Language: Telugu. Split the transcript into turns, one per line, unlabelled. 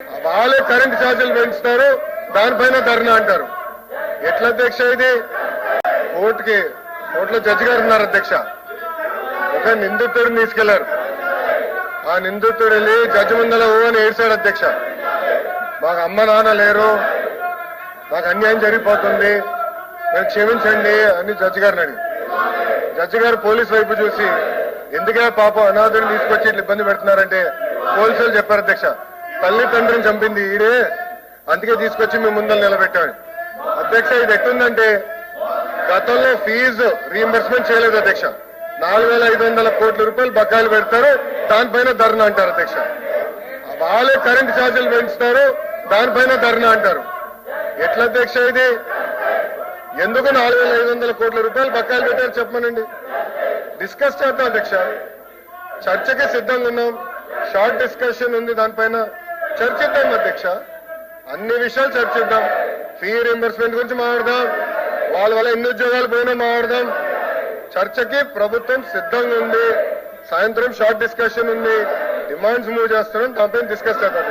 వాళ్ళే కరెంట్ ఛార్జీలు పెంచుతారు, దానిపైన ధర్నా అంటారు. ఎట్లా అధ్యక్ష ఇది? కోర్టులో జడ్జి గారు ఉన్నారు అధ్యక్ష. ఒక నిందితుడిని తీసుకెళ్లారు. ఆ నిందితుడు వెళ్ళి జడ్జి ముందర ఓ అని ఏడ్చాడు అధ్యక్ష. మాకు అమ్మ నాన్న లేరు, మాకు అన్యాయం జరిగిపోతుంది, నేను క్షమించండి అని జడ్జి గారిని అడిగి, జడ్జి గారు పోలీసు వైపు చూసి ఎందుకే పాపం అనాథుడిని తీసుకొచ్చి ఇట్లా ఇబ్బంది పెడుతున్నారంటే పోలీసులు చెప్పారు అధ్యక్ష, తల్లి తండ్రిని చంపింది ఈడే, అందుకే తీసుకొచ్చి మేము ముందర నిలబెట్టాడు. అధ్యక్ష ఇది ఎట్టుందంటే గతంలో ఫీజు రీఎంబర్స్మెంట్ చేయలేదు అధ్యక్ష. 4,500 కోట్ల రూపాయలు బకాయిలు పెడతారు, దానిపైన ధర్నా అంటారు అధ్యక్ష. వాళ్ళే కరెంట్ ఛార్జీలు పెంచుతారు, దానిపైన ధర్నా అంటారు. ఎట్లా అధ్యక్ష ఇది? ఎందుకు 4,500 కోట్ల రూపాయలు బకాయిలు పెట్టారు చెప్పమనండి. డిస్కస్ చేద్దాం అధ్యక్ష. చర్చకి సిద్ధంగా ఉన్నాం. షార్ట్ డిస్కషన్ ఉంది, దానిపైన చర్చిద్దాం అధ్యక్ష. అన్ని విషయాలు చర్చిద్దాం. ఫీ రీఎంబర్స్మెంట్ గురించి మాట్లాడదాం, వాళ్ళ వల్ల ఎన్ని ఉద్యోగాలు పోయినా మాట్లాడదాం. చర్చకి ప్రభుత్వం సిద్ధంగా ఉంది. సాయంత్రం షార్ట్ డిస్కషన్ ఉంది, డిమాండ్స్ మూవ్ చేస్తున్నాం, దానిపైన డిస్కస్ చేద్దాం.